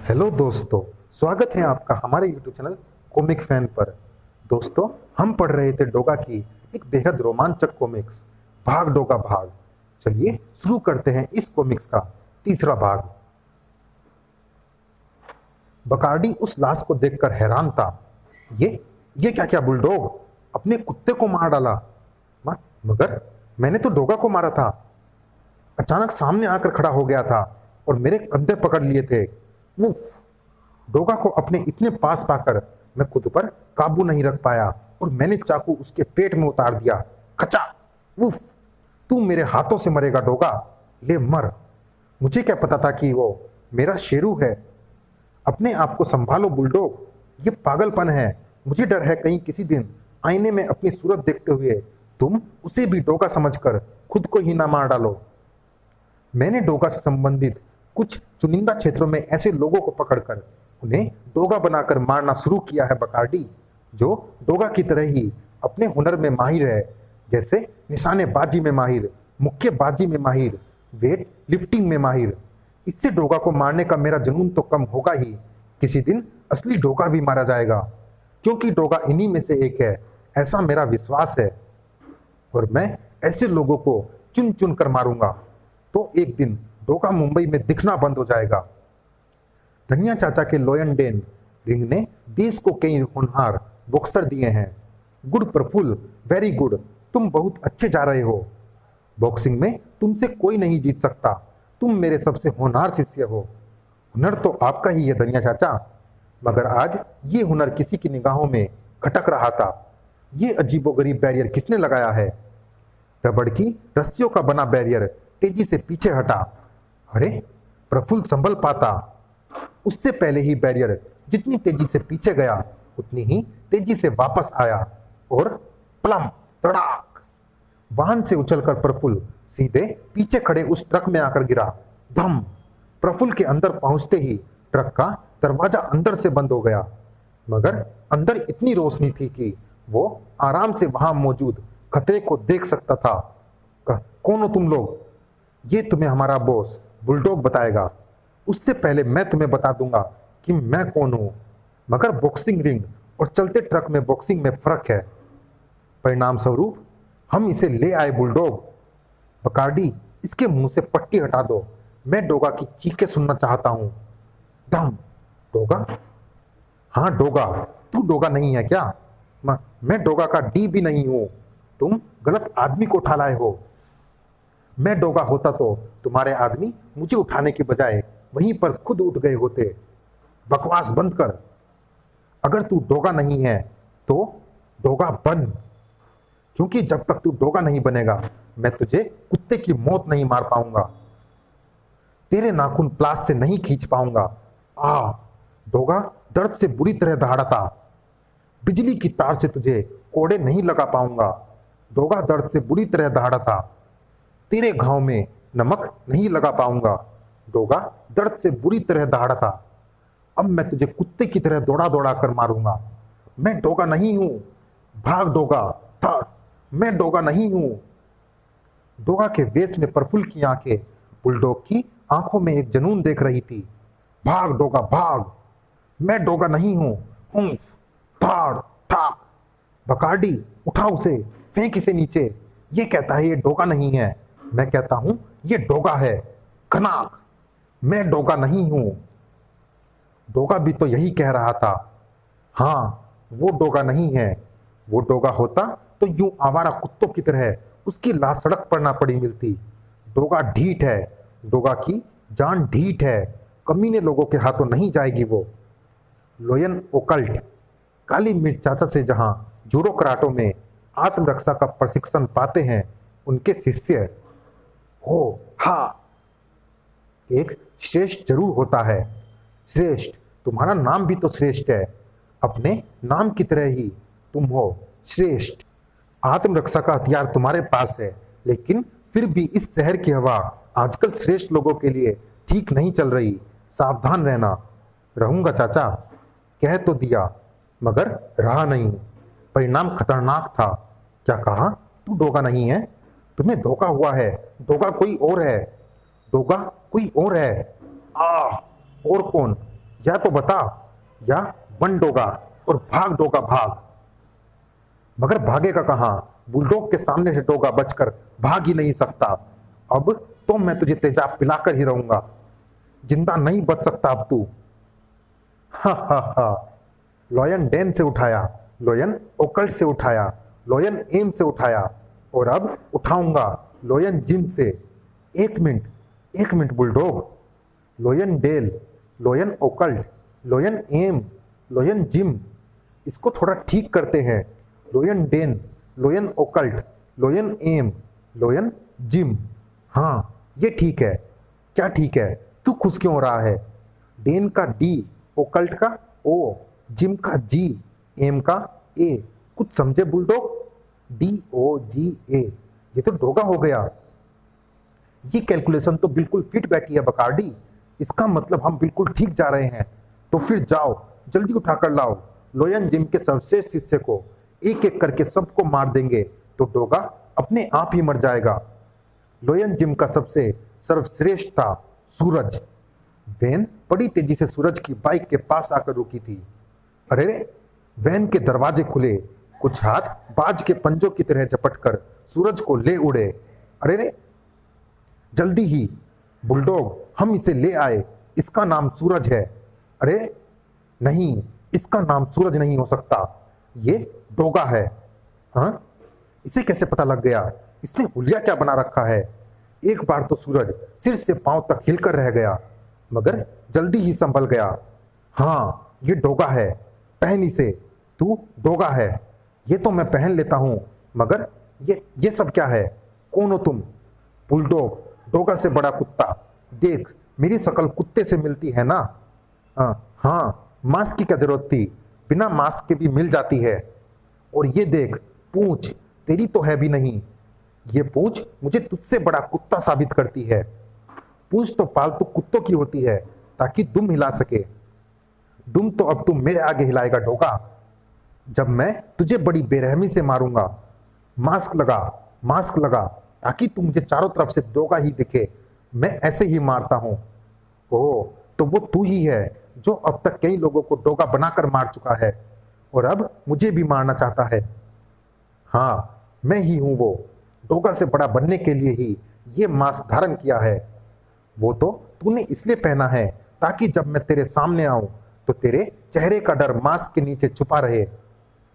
Hello दोस्तों, स्वागत है आपका हमारे यूट्यूब चैनल कॉमिक फैन पर। दोस्तों, हम पढ़ रहे थे डोगा की एक बेहद रोमांचक कॉमिक्स भाग डोगा भाग। चलिए शुरू करते हैं इस कॉमिक्स का तीसरा भाग। बकार्डी उस लाश को देखकर हैरान था। ये क्या क्या बुलडॉग अपने कुत्ते को मार डाला। मगर मैंने तो डोगा को मारा था। अचानक सामने आकर खड़ा हो गया था और मेरे कंधे पकड़ लिए थे। उफ! डोगा को अपने इतने पास पाकर मैं खुद पर काबू नहीं रख पाया और मैंने चाकू उसके पेट में उतार दिया। खचा! उफ! तू मेरे हाथों से मरेगा डोगा, ले मर। मुझे क्या पता था कि वो मेरा शेरू है। अपने आप को संभालो बुलडॉग, ये पागलपन है। मुझे डर है कहीं किसी दिन आईने में अपनी सूरत देखते हुए तुम उसे भी डोगा समझकर खुद को ही ना मार डालो। मैंने डोगा से संबंधित कुछ चुनिंदा क्षेत्रों में ऐसे लोगों को पकड़कर उन्हें डोगा बनाकर मारना शुरू किया है बकार्डी, जो डोगा की तरह ही अपने हुनर में माहिर है, जैसे निशानेबाजी में माहिर, मुक्केबाजी में माहिर, वेट लिफ्टिंग में माहिर। इससे डोगा को मारने का मेरा जुनून तो कम होगा ही, किसी दिन असली डोगा भी मारा जाएगा, क्योंकि डोगा इन्हीं में से एक है, ऐसा मेरा विश्वास है। और मैं ऐसे लोगों को चुन चुन कर मारूंगा तो एक दिन डोगा मुंबई में दिखना बंद हो जाएगा। धनिया चाचा के लोयन डेन रिंग ने देश को कई होनहार बॉक्सर दिए हैं। गुड प्रफुल्ल, वेरी गुड, तुम बहुत अच्छे जा रहे हो। बॉक्सिंग में तुमसे कोई नहीं जीत सकता, तुम मेरे सबसे होनहार शिष्य हो। हुनर तो आपका ही है धनिया चाचा, मगर आज ये हुनर किसी की निगाहों में खटक रहा था। ये अजीबोगरीब बैरियर किसने लगाया है? रबड़ की रस्सियों का बना बैरियर तेजी से पीछे हटा। अरे, प्रफुल्ल संभल पाता। उससे पहले ही बैरियर जितनी तेजी से पीछे गया उतनी ही तेजी से वापस आया और प्लम तड़ाक, वाहन से उछलकर प्रफुल्ल सीधे पीछे खड़े उस ट्रक में आकर गिरा। धम! प्रफुल्ल के अंदर पहुंचते ही ट्रक का दरवाजा अंदर से बंद हो गया, मगर अंदर इतनी रोशनी थी कि वो आराम से वहां मौजूद खतरे को देख सकता था। कौन हो तुम लोग? ये तुम्हें हमारा बॉस बुलडॉग बताएगा। उससे पहले मैं तुम्हें बता दूंगा कि मैं कौन हूं। मगर बॉक्सिंग रिंग और चलते ट्रक में बॉक्सिंग में फर्क है। परिणाम स्वरूप हम इसे ले आए बुलडॉग। बकार्डी, इसके मुंह से पट्टी हटा दो, मैं डोगा की चीखें सुनना चाहता हूं। दम! डोगा? हाँ डोगा, तू डोगा नहीं है क्या? मैं डोगा का डी भी नहीं हूं। तुम गलत आदमी को उठा लाए हो। मैं डोगा होता तो तुम्हारे आदमी मुझे उठाने के बजाय वहीं पर खुद उठ गए होते। बकवास बंद कर। अगर तू डोगा नहीं है तो डोगा बन, क्योंकि जब तक तू डोगा नहीं बनेगा मैं तुझे कुत्ते की मौत नहीं मार पाऊंगा। तेरे नाखून प्लास से नहीं खींच पाऊंगा। आ! डोगा दर्द से बुरी तरह दहाड़ता। बिजली की तार से तुझे कोड़े नहीं लगा पाऊंगा। डोगा दर्द से बुरी तरह दहाड़ता। तेरे घाव में नमक नहीं लगा पाऊंगा। डोगा दर्द से बुरी तरह दहाड़ता। अब मैं तुझे कुत्ते की तरह दौड़ा दौड़ा कर मारूंगा। मैं डोगा नहीं हूं। भाग डोगा, था। मैं डोगा नहीं हूं। डोगा के वेश में प्रफुल्ल की आंखें बुलडॉग की आंखों में एक जुनून देख रही थी। भाग डोगा भाग। मैं डोगा नहीं हूं। हुंफ! थाड़ ठाक! बकार्डी, उठा उसे, फेंक इसे नीचे। ये कहता है ये डोगा नहीं है, मैं कहता हूं ये डोगा है। खनाक! मैं डोगा नहीं हूं। डोगा भी तो यही कह रहा था। हाँ, वो डोगा नहीं है। वो डोगा होता तो यूं आवारा कुत्तों की तरह उसकी लाश सड़क पर ना पड़ी मिलती। डोगा ढीठ है, डोगा की जान ढीठ है, कमीने लोगों के हाथों नहीं जाएगी वो। लोयन ओकल्ट, काली मिर्च चाचा से जहां जूडो कराटों में आत्मरक्षा का प्रशिक्षण पाते हैं उनके शिष्य। हो हाँ, एक श्रेष्ठ जरूर होता है। श्रेष्ठ, तुम्हारा नाम भी तो श्रेष्ठ है। अपने नाम की तरह ही तुम हो श्रेष्ठ। आत्मरक्षा का हथियार तुम्हारे पास है, लेकिन फिर भी इस शहर की हवा आजकल श्रेष्ठ लोगों के लिए ठीक नहीं चल रही। सावधान रहना। रहूंगा चाचा, कह तो दिया मगर रहा नहीं। परिणाम खतरनाक था। क्या कहा? तू डोगा नहीं है? तुम्हें धोखा हुआ है। डोगा कोई और है। डोगा कोई और है। आ! और कौन? या तो बता, या बन डोगा और भाग डोगा भाग। मगर भागेगा कहां? बुलडॉग के सामने से डोगा बचकर भाग ही नहीं सकता। अब तो मैं तुझे तेजाब पिलाकर ही रहूंगा, जिंदा नहीं बच सकता अब तू। हा हा हा। लॉयन डेन से उठाया, लॉयन ओकल्ट से उठाया, लॉयन एम से उठाया, और अब उठाऊंगा लॉयन जिम से। एक मिनट, एक minute bulldog. Lion dale, lion occult, lion M, lion gym, इसको थोड़ा ठीक करते हैं। Lion den, lion occult, lion M, lion gym. हाँ, ये ठीक है। क्या ठीक है? तू खुश क्यों हो रहा है? डेन का डी, ओकल्ट का ओ, जिम का जी, एम का ए। कुछ समझे बुलडॉग? DOGA, ये तो डोगा हो गया। ये कैलकुलेशन तो बिल्कुल फिट बैठी है बकार्डी। इसका मतलब हम बिल्कुल ठीक जा रहे हैं। तो फिर जाओ, जल्दी उठाकर लाओ लॉयन जिम के सर्वश्रेष्ठ शिष्य को। एक एक करके सबको मार देंगे तो डोगा अपने आप ही मर जाएगा। लॉयन जिम का सबसे सर्वश्रेष्ठ था सूरज। वैन बड़ी तेजी से सूरज की बाइक के पास आकर रुकी थी। अरे, वैन के दरवाजे खुले, कुछ हाथ बाज के पंजों की तरह झपटकर सूरज को ले उड़े। अरे रे, जल्दी ही बुलडॉग, हम इसे ले आए, इसका नाम सूरज है। अरे नहीं, इसका नाम सूरज नहीं हो सकता, ये डोगा है। हाँ, इसे कैसे पता लग गया? इसने हुलिया क्या बना रखा है? एक बार तो सूरज सिर से पांव तक हिलकर रह गया, मगर जल्दी ही संभल गया। हाँ, ये डोगा है, पहन इसे। तू डोगा है, ये तो मैं पहन लेता हूं, मगर ये सब क्या है? कौन हो तुम? बुलडॉग, डोगा से बड़ा कुत्ता। देख, मेरी शक्ल कुत्ते से मिलती है ना? हाँ, मास्क की क्या जरूरत थी? बिना मास्क के भी मिल जाती है। और ये देख, पूंछ तेरी तो है भी नहीं। ये पूंछ मुझे तुझसे बड़ा कुत्ता साबित करती है। पूंछ तो पालतू कुत्तों की होती है, ताकि दुम हिला सके। दुम तो अब तुम मेरे आगे हिलाएगा डोगा, जब मैं तुझे बड़ी बेरहमी से मारूंगा। मास्क लगा, मास्क लगा, ताकि तू मुझे चारों तरफ से डोगा ही दिखे। मैं ऐसे ही मारता हूं। ओह, तो वो तू ही है जो अब तक कई लोगों को डोगा बनाकर मार चुका है, और अब मुझे भी मारना चाहता है। हाँ, मैं ही हूं वो। डोगा से बड़ा बनने के लिए ही ये मास्क धारण किया है। वो तो तूने इसलिए पहना है ताकि जब मैं तेरे सामने आऊं तो तेरे चेहरे का डर मास्क के नीचे छुपा रहे।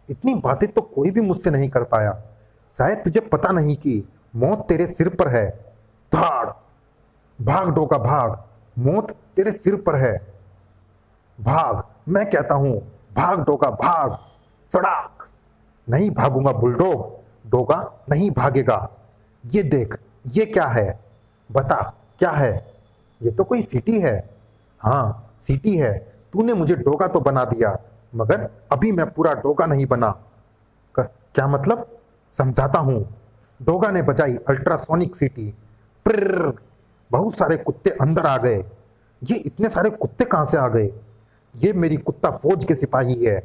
इतनी बातें तो कोई भी मुझसे नहीं कर पाया। शायद तुझे पता नहीं कि मौत तेरे सिर पर है। धाड़, भाग डोगा भाग, मौत तेरे सिर पर है। भाग, मैं कहता हूं, भाग डोगा भाग। सड़ाक। नहीं भागूंगा बुलडॉग, डोगा नहीं भागेगा। ये देख, ये क्या है? बता, क्या है? ये तो कोई सीटी है। हाँ, सीटी है। तूने मुझे डोगा तो बना दिया, मगर अभी मैं पूरा डोगा नहीं बना। क्या मतलब? समझाता हूं। डोगा ने बजाई अल्ट्रासोनिक सीटी। प्रिर, बहुत सारे कुत्ते अंदर आ गए। ये इतने सारे कुत्ते कहां से आ गए? ये मेरी कुत्ता फौज के सिपाही है।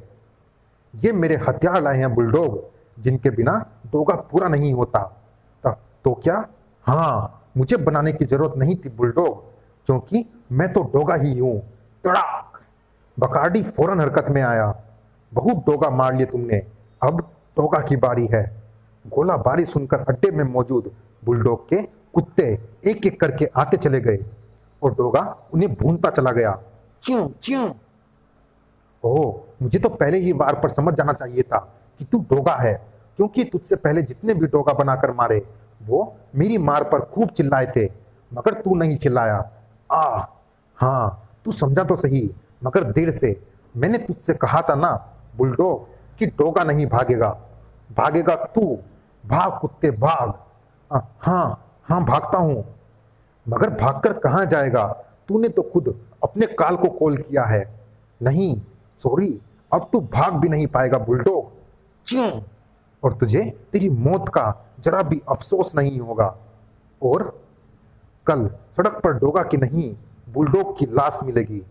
ये मेरे हथियार लाए हैं बुलडॉग, जिनके बिना डोगा पूरा नहीं होता। तो क्या? हाँ, मुझे बनाने की जरूरत नहीं थी बुलडॉग, क्योंकि मैं तो डोगा ही हूं। तड़ाक! बकार्डी फौरन हरकत में आया। बहुत डोगा मार लिए तुमने, अब डोगा की बारी है। गोला बारी सुनकर अड्डे में मौजूद बुलडॉग के कुत्ते एक एक करके आते चले गए, और डोगा उन्हें भूनता चला गया। च्यों च्यों। ओह, मुझे तो पहले ही वार पर समझ जाना चाहिए था कि तू डोगा है, क्योंकि तुझसे पहले जितने भी डोगा बनाकर मारे वो मेरी मार पर खूब चिल्लाए थे, मगर तू नहीं चिल्लाया। हाँ, तू समझा तो सही, मगर देर से। मैंने तुझसे कहा था ना बुलडॉग कि डोगा नहीं भागेगा, भागेगा तू। भाग कुत्ते भाग। हाँ, भागता हूं, मगर भागकर कहां जाएगा? तूने तो खुद अपने काल को कॉल किया है। नहीं, सॉरी, अब तू भाग भी नहीं पाएगा बुलडॉग। च्यों। और तुझे तेरी मौत का जरा भी अफसोस नहीं होगा। और कल सड़क पर डोगा की नहीं, बुलडॉग की लाश मिलेगी,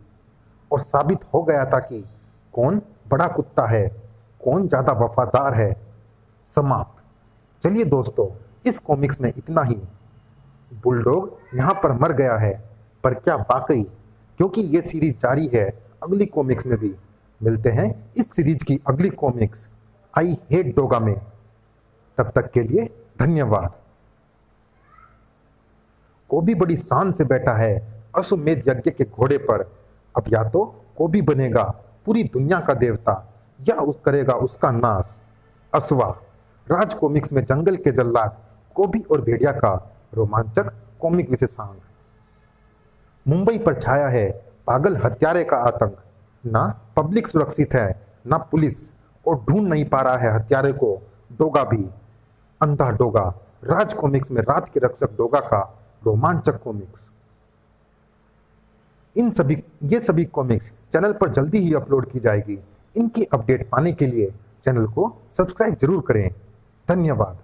और साबित हो गया था कि कौन बड़ा कुत्ता है, कौन ज्यादा वफादार है। समाप्त। चलिए दोस्तों, इस कॉमिक्स में इतना ही। बुलडॉग यहाँ पर मर गया है, पर क्या वाकई? क्योंकि ये सीरीज जारी है, अगली कॉमिक्स में भी। मिलते हैं इस सीरीज की अगली कॉमिक्स आई हेट डोगा में। तब तक के लिए धन्यवाद। कोबी बड़ी शान से बैठा है अश्वमेध यज्ञ के घोड़े पर। अब या तो कोबी बनेगा पूरी दुनिया का देवता या करेगा उसका नाश। अश्वा राज कॉमिक्स में जंगल के जल्लाद कोबी और भेड़िया का रोमांचक कॉमिक विशेषांक। मुंबई पर छाया है पागल हत्यारे का आतंक। ना पब्लिक सुरक्षित है ना पुलिस, और ढूंढ नहीं पा रहा है हत्यारे को डोगा भी। अंधा डोगा राज कॉमिक्स में रात के रक्षक डोगा का रोमांचक कॉमिक्स। ये सभी कॉमिक्स चैनल पर जल्दी ही अपलोड की जाएगी। इनकी अपडेट पाने के लिए चैनल को सब्सक्राइब जरूर करें। धन्यवाद।